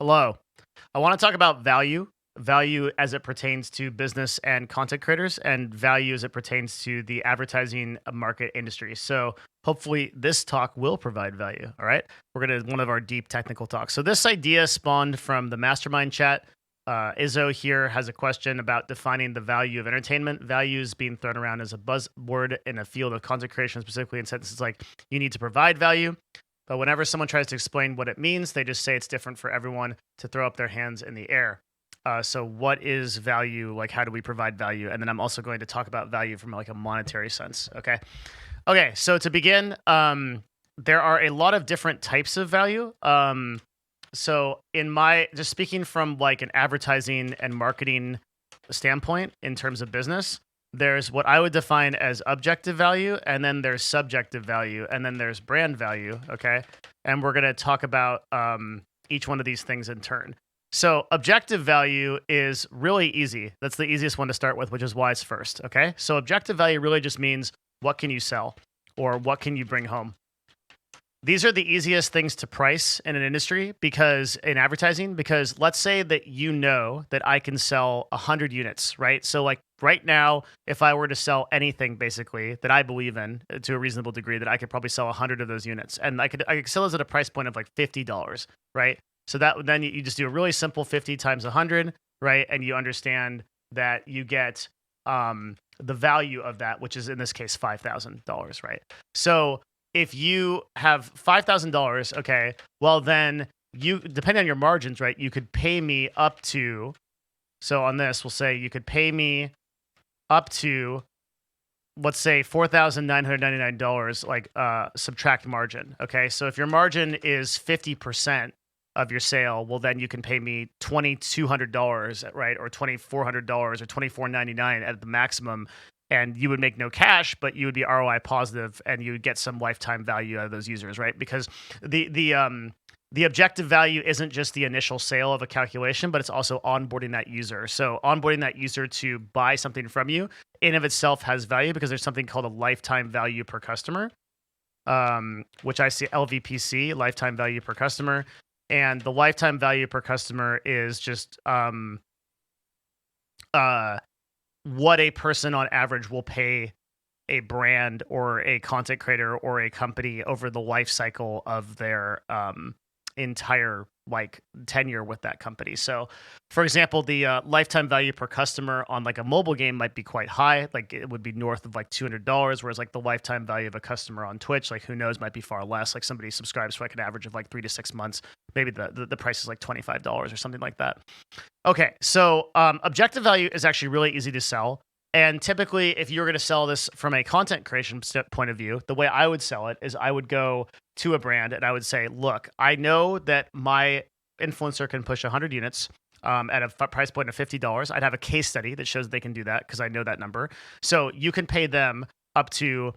Hello. I want to talk about value as it pertains to business and content creators, and value as it pertains to the advertising market industry. So, hopefully, this talk will provide value. All right. We're going to one of our deep technical talks. So, this idea spawned from the mastermind chat. Izzo here has a question about defining the value of entertainment. Value is being thrown around as a buzzword in a field of content creation, specifically in sentences like you need to provide value. But whenever someone tries to explain what it means, they just say it's different for everyone to throw up their hands in the air. So what is value? Like, how do we provide value? And then I'm also going to talk about value from like a monetary sense. Okay. Okay. So to begin, there are a lot of different types of value. So in my, just speaking from like an advertising and marketing standpoint in terms of business, there's what I would define as objective value, and then there's subjective value, and then there's brand value. Okay. And we're going to talk about each one of these things in turn. So objective value is really easy. That's the easiest one to start with, which is why it's first. Okay. So objective value really just means what can you sell or what can you bring home? These are the easiest things to price in an industry because in advertising, because let's say that you know that I can sell 100 units, right? So like right now, if I were to sell anything basically that I believe in to a reasonable degree, that I could probably sell 100 of those units, and I could sell those at a price point of like $50, right? So that then you just do a really simple 50 times 100, right? And you understand that you get the value of that, which is in this case $5,000, right? So if you have $5,000, okay, well then you, depending on your margins, right, you could pay me up to, so on this, we'll say you could pay me up to, let's say $4,999, like subtract margin, okay? So if your margin is 50% of your sale, well then you can pay me $2,200, right, or $2,400 or $2,499 at the maximum, and you would make no cash, but you would be ROI positive, and you would get some lifetime value out of those users, right? Because the objective value isn't just the initial sale of a calculation, but it's also onboarding that user. So onboarding that user to buy something from you in of itself has value because there's something called a lifetime value per customer, which I see LVPC, lifetime value per customer. And the lifetime value per customer is just what a person on average will pay a brand or a content creator or a company over the life cycle of their entire like tenure with that company. So for example, the lifetime value per customer on like a mobile game might be quite high. Like it would be north of like $200, whereas like the lifetime value of a customer on Twitch, like who knows, might be far less. Like somebody subscribes for like an average of like 3 to 6 months. Maybe the price is like $25 or something like that. Okay, so objective value is actually really easy to sell. And typically, if you're going to sell this from a content creation point of view, the way I would sell it is I would go to a brand and I would say, look, I know that my influencer can push 100 units at a price point of $50. I'd have a case study that shows they can do that because I know that number. So you can pay them up to,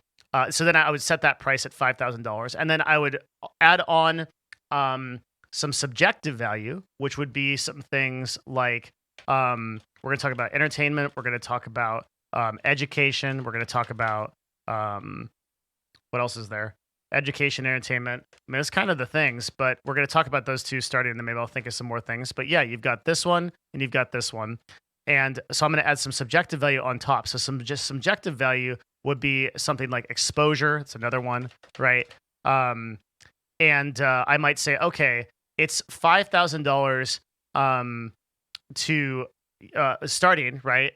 so then I would set that price at $5,000. And then I would add on some subjective value, which would be some things like we're going to talk about entertainment. We're going to talk about education. We're going to talk about what else is there? Education, entertainment. I mean, it's kind of the things, but we're going to talk about those two starting, and then maybe I'll think of some more things. But yeah, you've got this one and you've got this one. And so I'm going to add some subjective value on top. So some just subjective value would be something like exposure. It's another one, right? And I might say, okay, it's $5,000 to starting, right?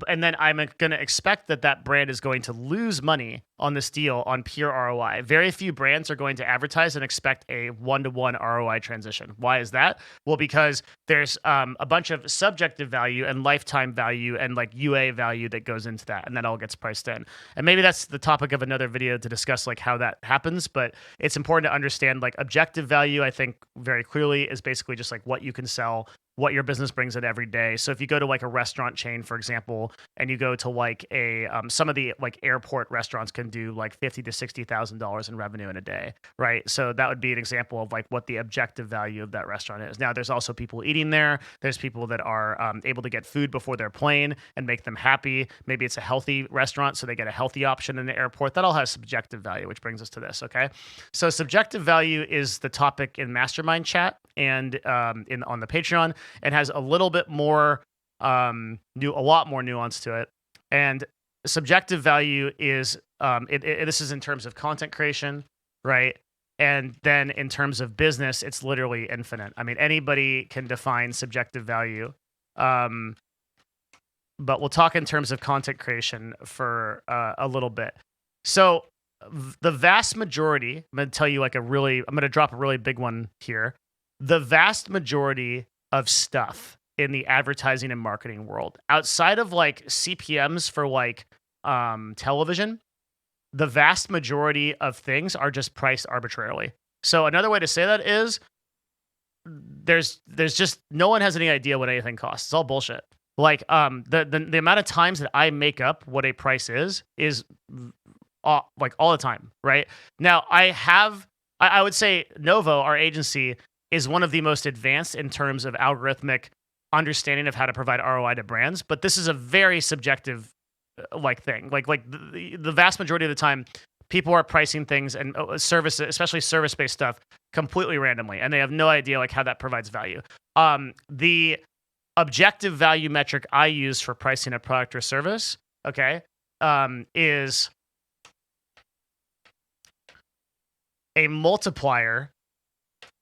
And then I'm going to expect that that brand is going to lose money on this deal on pure ROI. Very few brands are going to advertise and expect a one-to-one ROI transition. Why is that? Well, because there's a bunch of subjective value and lifetime value and like UA value that goes into that, and that all gets priced in. And maybe that's the topic of another video to discuss like how that happens, but it's important to understand like objective value, I think very clearly is basically just like what you can sell what your business brings in every day. So if you go to like a restaurant chain, for example, and you go to like a some of the like airport restaurants can do like $50,000 to $60,000 in revenue in a day, right? So that would be an example of like what the objective value of that restaurant is. Now, there's also people eating there. There's people that are able to get food before their plane and make them happy. Maybe it's a healthy restaurant, so they get a healthy option in the airport. That all has subjective value, which brings us to this. Okay, so subjective value is the topic in Mastermind Chat and on the Patreon, and has a little bit more a lot more nuance to it. And subjective value is this is in terms of content creation, right? And then in terms of business, it's literally infinite. I mean, anybody can define subjective value. But we'll talk in terms of content creation for a little bit. So the vast majority, I'm going to tell you I'm going to drop a really big one here. The vast majority of stuff in the advertising and marketing world, outside of like CPMs for like television, the vast majority of things are just priced arbitrarily. So another way to say that is there's just no one has any idea what anything costs. It's all bullshit. Like the amount of times that I make up what a price is like all the time, right? Now I would say Novo, our agency, is one of the most advanced in terms of algorithmic understanding of how to provide ROI to brands, but this is a very subjective like thing. Like the vast majority of the time, people are pricing things and services, especially service-based stuff, completely randomly, and they have no idea like how that provides value. The objective value metric I use for pricing a product or service, okay, is a multiplier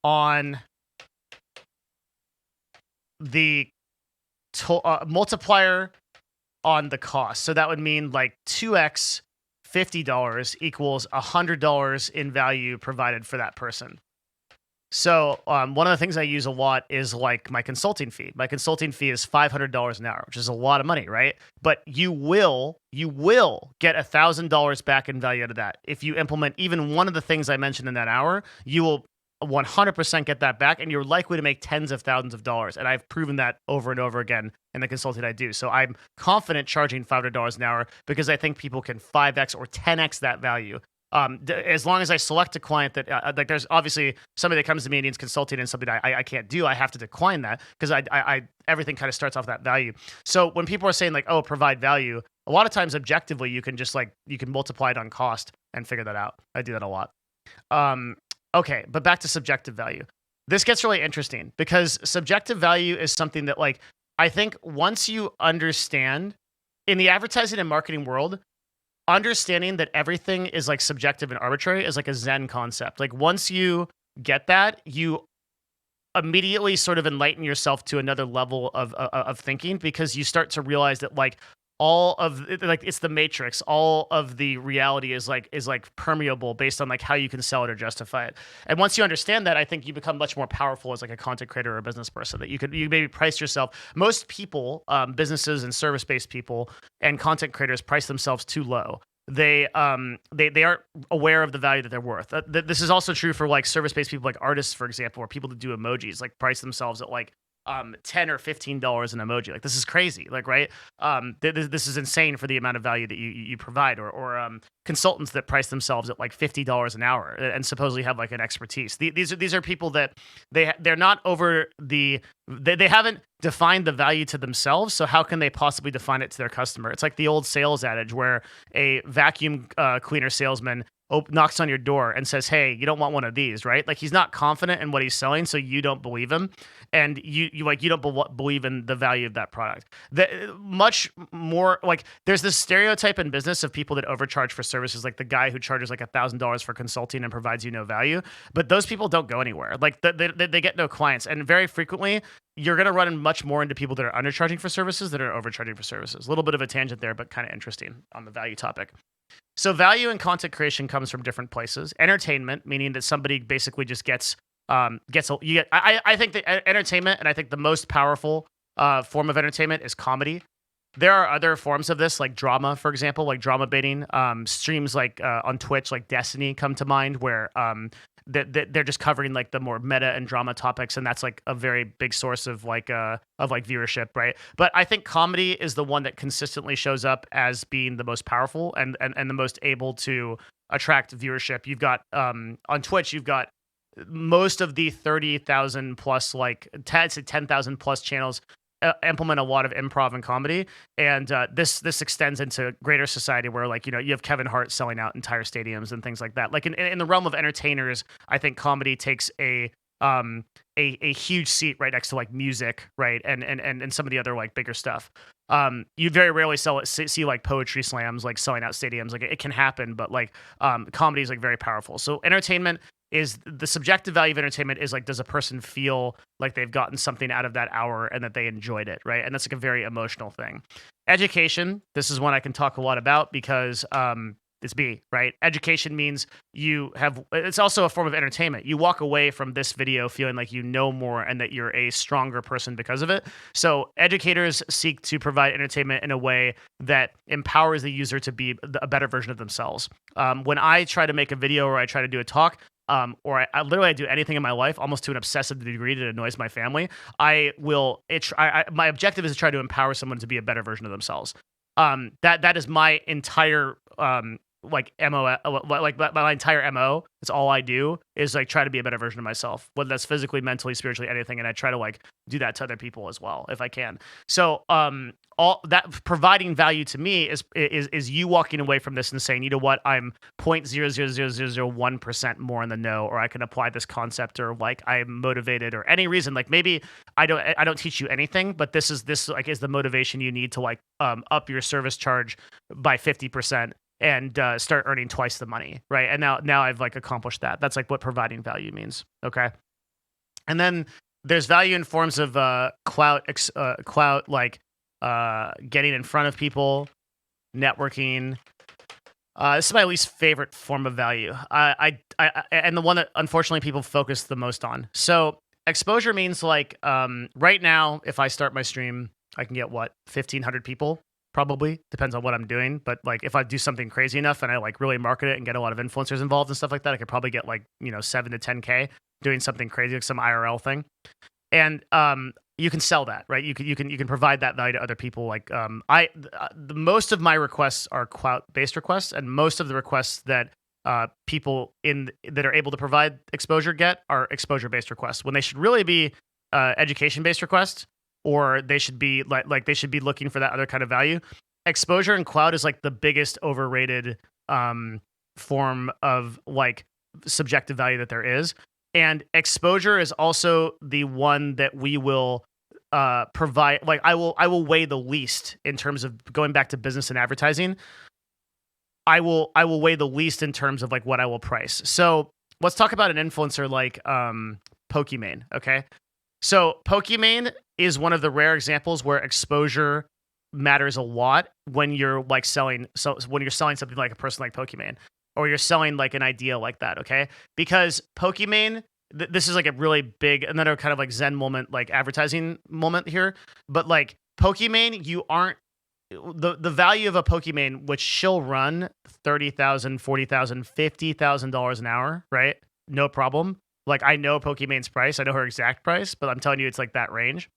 on the multiplier on the cost. So that would mean like 2x $50 equals $100 in value provided for that person. So one of the things I use a lot is like my consulting fee. My consulting fee is $500 an hour, which is a lot of money, right? But you will get $1,000 back in value out of that. If you implement even one of the things I mentioned in that hour, you will 100% get that back, and you're likely to make tens of thousands of dollars. And I've proven that over and over again in the consulting I do. So I'm confident charging $500 an hour because I think people can 5x or 10x that value. As long as I select a client that like there's obviously somebody that comes to me and needs consulting and something I can't do, I have to decline that because I everything kind of starts off that value. So when people are saying like, oh, provide value, a lot of times objectively you can just you can multiply it on cost and figure that out. I do that a lot. Okay, but back to subjective value. This gets really interesting because subjective value is something that like I think once you understand in the advertising and marketing world, understanding that everything is like subjective and arbitrary is like a Zen concept. Like once you get that, you immediately sort of enlighten yourself to another level of thinking because you start to realize that like all of like it's the matrix, all of the reality is like permeable based on like how you can sell it or justify it. And once you understand that, I think you become much more powerful as like a content creator or a business person, that you maybe price yourself. Most people, businesses and service-based people and content creators price themselves too low. They aren't aware of the value that they're worth. This is also true for like service-based people, like artists, for example, or people that do emojis, like price themselves at like $10 or $15 an emoji. Like this is crazy. Like, right. This is insane for the amount of value that you provide, or consultants that price themselves at like $50 an hour and supposedly have like an expertise. These are people that they're not over they haven't defined the value to themselves. So how can they possibly define it to their customer? It's like the old sales adage where a vacuum cleaner salesman knocks on your door and says, hey, you don't want one of these, right? Like he's not confident in what he's selling, so you don't believe him, and you don't believe in the value of that product. Much more like there's this stereotype in business of people that overcharge for services, like the guy who charges like $1,000 for consulting and provides you no value. But those people don't go anywhere. Like they get no clients, and very frequently you're going to run much more into people that are undercharging for services that are overcharging for services. A little bit of a tangent there, but kind of interesting on the value topic. So value in content creation comes from different places. Entertainment, meaning that somebody basically just I think that entertainment, and I think the most powerful form of entertainment is comedy. There are other forms of this, like drama, for example, like drama baiting. Streams like on Twitch, like Destiny, come to mind, where they're just covering like the more meta and drama topics, and that's like a very big source of like viewership, right? But I think comedy is the one that consistently shows up as being the most powerful and the most able to attract viewership. You've got on Twitch, you've got most of the 30,000 plus, like 10,000 plus channels implement a lot of improv and comedy, and this extends into greater society where, like, you have Kevin Hart selling out entire stadiums and things like that. Like in the realm of entertainers, I think comedy takes a huge seat right next to like music, right, and some of the other like bigger stuff. You very rarely see like poetry slams like selling out stadiums. Like it can happen, but like comedy is like very powerful. So entertainment is the subjective value of entertainment is like, does a person feel like they've gotten something out of that hour and that they enjoyed it, right? And that's like a very emotional thing. Education, this is one I can talk a lot about because it's B, right? Education means it's also a form of entertainment. You walk away from this video feeling like you know more and that you're a stronger person because of it. So educators seek to provide entertainment in a way that empowers the user to be a better version of themselves. When I try to make a video or I try to do a talk, or I literally do anything in my life almost to an obsessive degree that annoys my family, my objective is to try to empower someone to be a better version of themselves. That is my entire like MO, like my entire MO. It's all I do is like try to be a better version of myself, whether that's physically, mentally, spiritually, anything. And I try to like do that to other people as well if I can. So all that providing value to me is you walking away from this and saying, you know what, I'm 0.00001% more in the know, or I can apply this concept, or like I'm motivated, or any reason. Like maybe I don't teach you anything, but this is the motivation you need to like up your service charge by 50%. And start earning twice the money, right? And now I've like accomplished that. That's like what providing value means, okay? And then there's value in forms of clout, like getting in front of people, networking. This is my least favorite form of value. And the one that unfortunately people focus the most on. So exposure means like right now, if I start my stream, I can get 1,500 people. Probably depends on what I'm doing, but like if I do something crazy enough and I like really market it and get a lot of influencers involved and stuff like that, I could probably get like 7 to 10K doing something crazy, like some IRL thing. And you can sell that, right? You can provide that value to other people. Like the most of my requests are clout based requests, and most of the requests that people that are able to provide exposure get are exposure based requests, when they should really be education based requests. Or they should be like they should be looking for that other kind of value. Exposure and clout is like the biggest overrated form of like subjective value that there is. And exposure is also the one that we will provide. Like I will weigh the least in terms of going back to business and advertising. I will weigh the least in terms of like what I will price. So let's talk about an influencer like Pokimane. Okay. So Pokimane is one of the rare examples where exposure matters a lot when you're like selling. So when you're selling something like a person like Pokimane, or you're selling like an idea like that, okay? Because Pokimane, this is like a really big, another kind of like Zen moment, like advertising moment here. But like Pokimane, you aren't the value of a Pokimane, which she'll run $30,000, $40,000, $50,000 an hour, right? No problem. Like I know Pokimane's price, I know her exact price, but I'm telling you, it's like that range.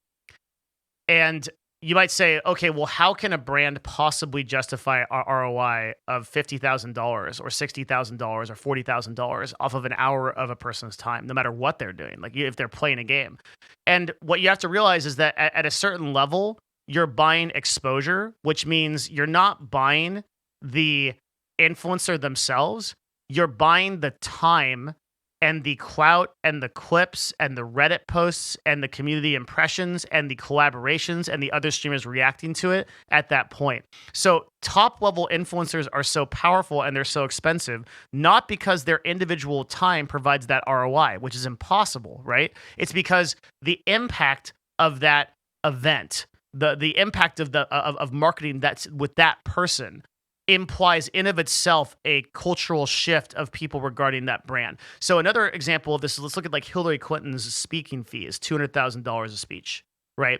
And you might say, okay, well, how can a brand possibly justify a ROI of $50,000 or $60,000 or $40,000 off of an hour of a person's time, no matter what they're doing, like if they're playing a game? And what you have to realize is that at a certain level, you're buying exposure, which means you're not buying the influencer themselves, you're buying the time and the clout and the clips and the Reddit posts and the community impressions and the collaborations and the other streamers reacting to it at that point. So top level influencers are so powerful and they're so expensive, not because their individual time provides that ROI, which is impossible, right? It's because the impact of that event, the impact of marketing that's with that person, implies in of itself a cultural shift of people regarding that brand. So another example of this is, let's look at like Hillary Clinton's speaking fee is $200,000 a speech, right?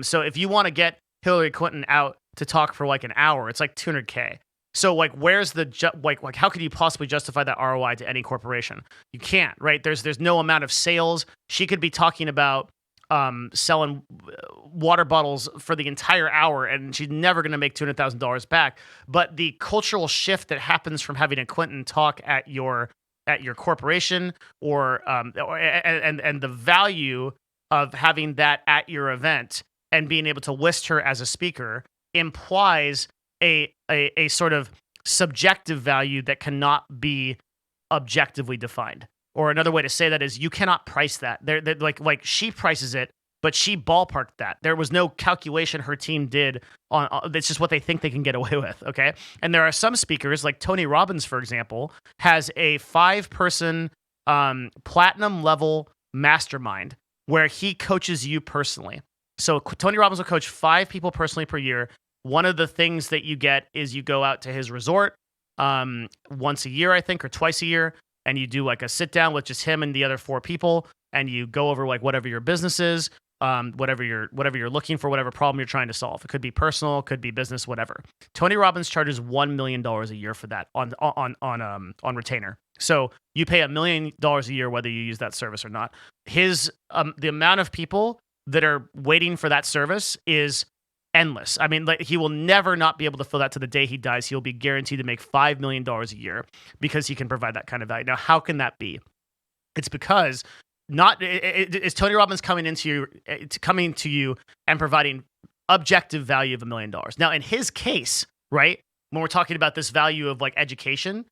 So if you want to get Hillary Clinton out to talk for like an hour, it's like $200K. So like, where's the like how could you possibly justify that ROI to any corporation? You can't, right? There's no amount of sales. She could be talking about selling water bottles for the entire hour, and she's never going to make $200,000 back. But the cultural shift that happens from having a Clinton talk at your corporation, and the value of having that at your event and being able to list her as a speaker implies a sort of subjective value that cannot be objectively defined. Or another way to say that is you cannot price that. They're like she prices it, but she ballparked that. There was no calculation her team did on. That's just what they think they can get away with. Okay, and there are some speakers like Tony Robbins, for example, has a 5-person platinum level mastermind where he coaches you personally. So Tony Robbins will coach 5 people personally per year. One of the things that you get is you go out to his resort once a year, I think, or twice a year, and you do like a sit down with just him and the other 4 people, and you go over like whatever your business is, whatever you're looking for, whatever problem you're trying to solve. It could be personal, could be business, whatever. Tony Robbins charges $1 million a year for that on retainer. So you pay $1 million a year whether you use that service or not. His the amount of people that are waiting for that service is endless. I mean, like, he will never not be able to fill that to the day he dies. He'll be guaranteed to make $5 million a year because he can provide that kind of value. Now, how can that be? It's because is Tony Robbins coming to you and providing objective value of $1 million. Now, in his case, right, when we're talking about this value of like education,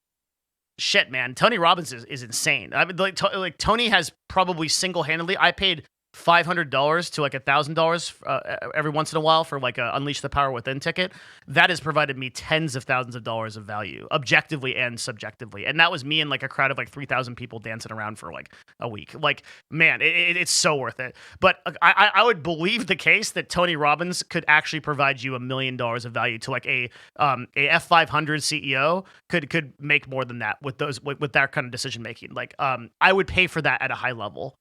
shit, man, Tony Robbins is insane. I mean, like Tony has probably single-handedly, I paid $500 to like $1,000 every once in a while for like a Unleash the Power Within ticket. That has provided me tens of thousands of dollars of value, objectively and subjectively. And that was me and like a crowd of like 3,000 people dancing around for like a week. Like, man, it's so worth it. But I would believe the case that Tony Robbins could actually provide you $1 million of value to like a F500 CEO could make more than that with that kind of decision making. Like, I would pay for that at a high level.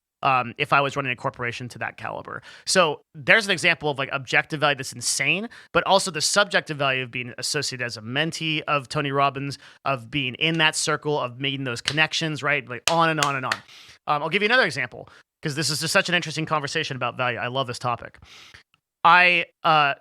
If I was running a corporation to that caliber. So there's an example of like objective value that's insane, but also the subjective value of being associated as a mentee of Tony Robbins, of being in that circle, of making those connections, right? Like on and on and on. I'll give you another example because this is just such an interesting conversation about value. I love this topic. I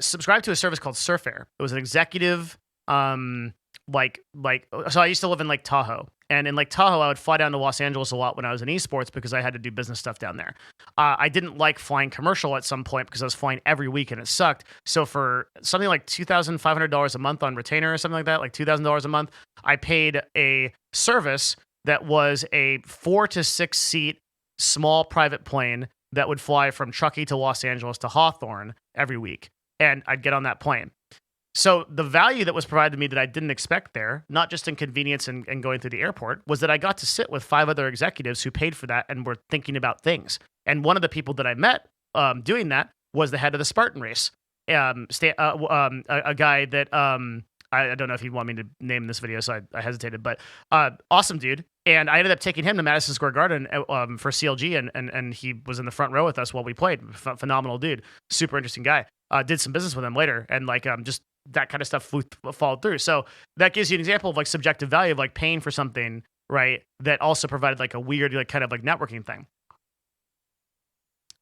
subscribed to a service called Surfair. It was an executive, so I used to live in Lake Tahoe. And in Lake Tahoe, I would fly down to Los Angeles a lot when I was in esports because I had to do business stuff down there. I didn't like flying commercial at some point because I was flying every week and it sucked. So for something like $2,500 a month on retainer or something like that, like $2,000 a month, I paid a service that was a 4 to 6 seat small private plane that would fly from Truckee to Los Angeles to Hawthorne every week. And I'd get on that plane. So the value that was provided to me that I didn't expect there, not just in convenience and going through the airport, was that I got to sit with 5 other executives who paid for that and were thinking about things. And one of the people that I met doing that was the head of the Spartan race, a guy that I don't know if he'd want me to name this video, so I hesitated, but awesome dude. And I ended up taking him to Madison Square Garden for CLG, and he was in the front row with us while we played. Phenomenal dude, super interesting guy. Did some business with him later, and like just that kind of stuff followed through. So that gives you an example of like subjective value of like paying for something, right? That also provided like a weird like kind of like networking thing.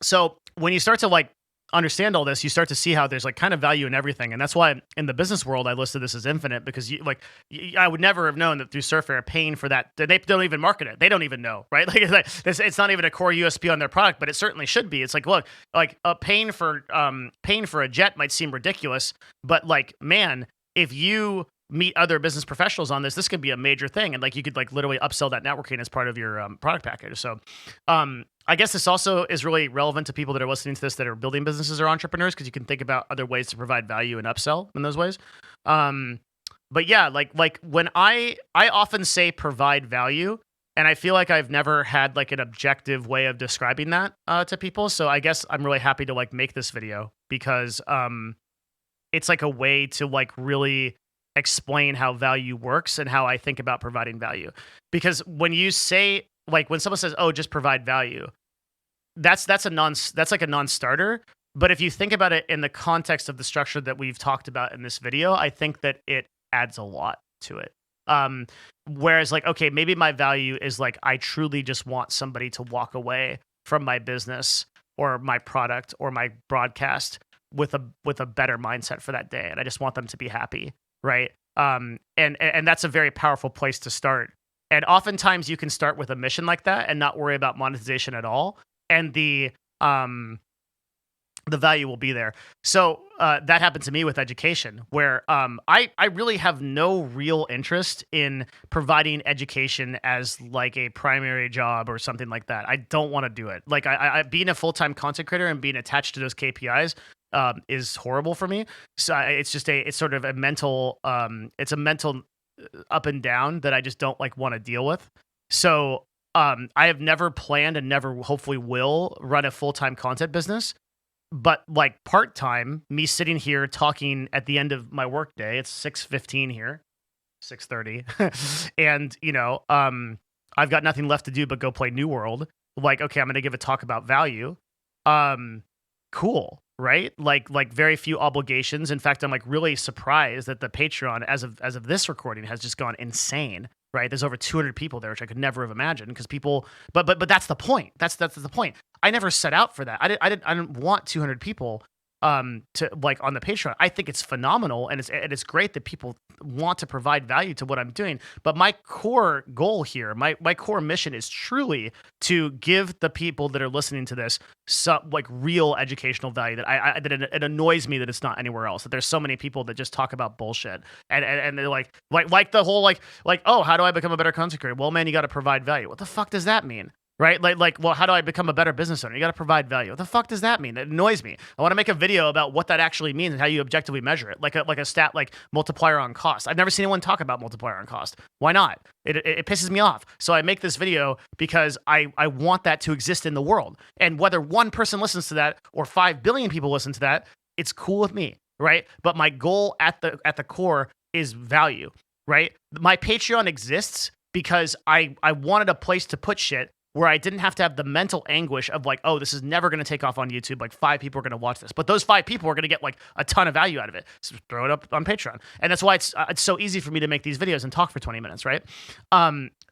So when you start to like understand all this, you start to see how there's like kind of value in everything. And that's why in the business world, I listed this as infinite because I would never have known that through Surfair paying for that, they don't even market it. They don't even know, right? Like it's not even a core USP on their product, but it certainly should be. It's like, look, like paying for a jet might seem ridiculous, but like, man, if you meet other business professionals on this could be a major thing. And like, you could like literally upsell that networking as part of your product package. So, I guess this also is really relevant to people that are listening to this that are building businesses or entrepreneurs, because you can think about other ways to provide value and upsell in those ways. But yeah, like when I often say provide value, and I feel like I've never had like an objective way of describing that to people. So I guess I'm really happy to like make this video because it's like a way to like really explain how value works and how I think about providing value. Because when you say, like when someone says, "Oh, just provide value," that's like a non-starter. But if you think about it in the context of the structure that we've talked about in this video, I think that it adds a lot. to it. Um, Whereas like, okay, maybe my value is like I truly just want somebody to walk away from my business or my product or my broadcast with a better mindset for that day, and I just want them to be happy, right? And that's a very powerful place to start. And oftentimes you can start with a mission like that and not worry about monetization at all, and um the value will be there. So that happened to me with education, where I really have no real interest in providing education as like a primary job or something like that. I don't want to do it. Like I being a full time content creator and being attached to those KPIs is horrible for me. So it's just it's sort of a mental it's a mental up and down that I just don't like want to deal with. So I have never planned and never hopefully will run a full time content business, but like part time, me sitting here talking at the end of my workday, it's 6:15 here, 6:30, and I've got nothing left to do but go play New World. Like, okay, I'm gonna give a talk about value. Um, cool, right? Like very few obligations. In fact, I'm like really surprised that the Patreon, as of this recording, has just gone insane. Right? There's over 200 people there, which I could never have imagined because people. But that's the point. That's the point. I never set out for that. I didn't want 200 people to like on the Patreon. I think it's phenomenal and it's great that people want to provide value to what I'm doing. But my core goal here, my core mission is truly to give the people that are listening to this some like real educational value that it annoys me that it's not anywhere else. That there's so many people that just talk about bullshit and they're like the whole like, oh, how do I become a better content creator? Well, man, you got to provide value. What the fuck does that mean? Right? Well, how do I become a better business owner? You got to provide value. What the fuck does that mean? It annoys me. I want to make a video about what that actually means and how you objectively measure it, like a stat like multiplier on cost. I've never seen anyone talk about multiplier on cost. Why not? It pisses me off. So I make this video because I want that to exist in the world. And whether one person listens to that or 5 billion people listen to that, it's cool with me, right? But my goal at the core is value, right? My Patreon exists because I wanted a place to put shit where I didn't have to have the mental anguish of like, oh, this is never going to take off on YouTube. Like 5 people are going to watch this, but those 5 people are going to get like a ton of value out of it. So throw it up on Patreon, and that's why it's so easy for me to make these videos and talk for 20 minutes, right?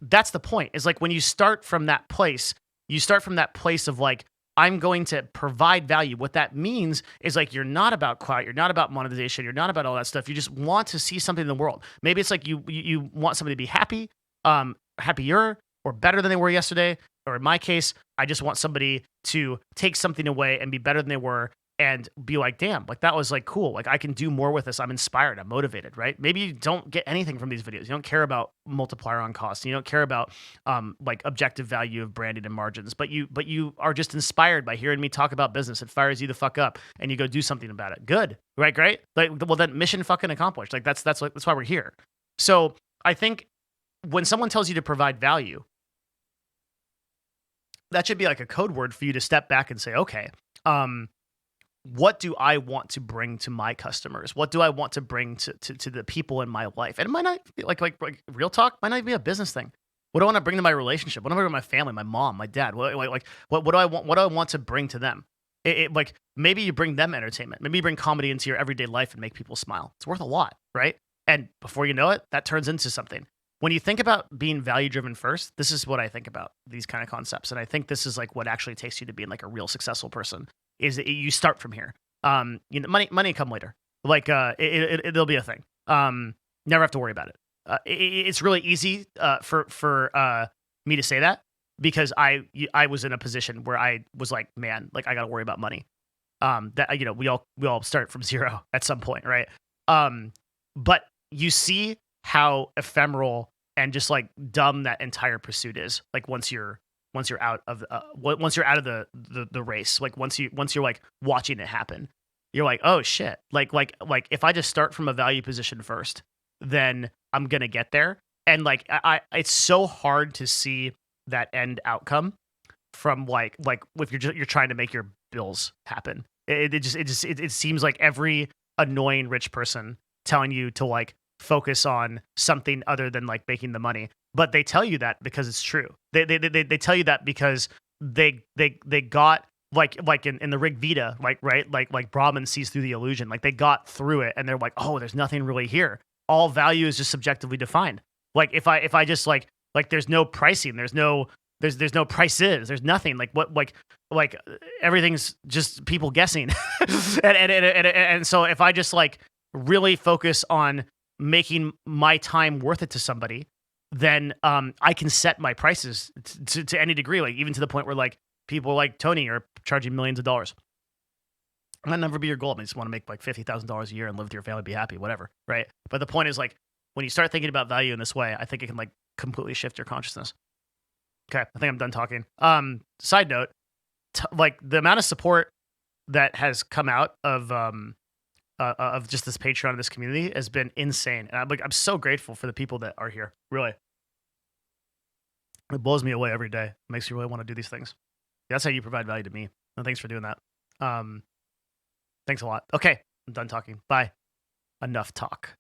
That's the point. Is like when you start from that place, of like, I'm going to provide value. What that means is like you're not about clout, you're not about monetization, you're not about all that stuff. You just want to see something in the world. Maybe it's like you want somebody to be happy, happier, or better than they were yesterday. Or in my case, I just want somebody to take something away and be better than they were and be like, damn, like that was like cool. Like I can do more with this. I'm inspired. I'm motivated, right? Maybe you don't get anything from these videos. You don't care about multiplier on cost. You don't care about like objective value of branding and margins, but you are just inspired by hearing me talk about business. It fires you the fuck up and you go do something about it. Good, right? Great. Like, well, then mission fucking accomplished. Like that's why we're here. So I think when someone tells you to provide value, that should be like a code word for you to step back and say, okay, what do I want to bring to my customers? What do I want to bring to the people in my life? And it might not be like real talk, might not be a business thing. What do I want to bring to my relationship? What do I bring to my family, my mom, my dad? What do I want? What do I want to bring to them? Like maybe you bring them entertainment. Maybe you bring comedy into your everyday life and make people smile. It's worth a lot, right? And before you know it, that turns into something. When you think about being value driven first, this is what I think about these kind of concepts. And I think this is like what actually takes you to being like a real successful person is that you start from here. Money come later. Like it'll be a thing. Never have to worry about it. It's really easy for me to say that because I was in a position where I was like, man, like I got to worry about money. That we all start from zero at some point, right? But you see how ephemeral and just like dumb that entire pursuit is. Like once you're out of the race, like once you're like watching it happen, you're like, oh shit, like if I just start from a value position first, then I'm gonna get there. And like it's so hard to see that end outcome from like if you're trying to make your bills happen. It seems like every annoying rich person telling you to like focus on something other than like making the money, but they tell you that because it's true. They tell you that because they got like in the Rig Veda, like right, like Brahman sees through the illusion. Like they got through it and they're like, oh, there's nothing really here. all value is just subjectively defined. Like if I just like there's no pricing, there's no prices, there's nothing. Like what like everything's just people guessing. And so if I just like really focus on making my time worth it to somebody, then I can set my prices to any degree, like even to the point where like people like Tony are charging millions of dollars. And that never be your goal. I mean, you just want to make like $50,000 a year and live with your family, be happy, whatever, right? But the point is like when you start thinking about value in this way, I think it can like completely shift your consciousness. Okay, I think I'm done talking. Side note, like the amount of support that has come out of just this Patreon of this community has been insane, and I'm so grateful for the people that are here. Really, it blows me away every day. It makes you really want to do these things. That's how you provide value to me. And thanks for doing that. Thanks a lot. Okay, I'm done talking. Bye. Enough talk.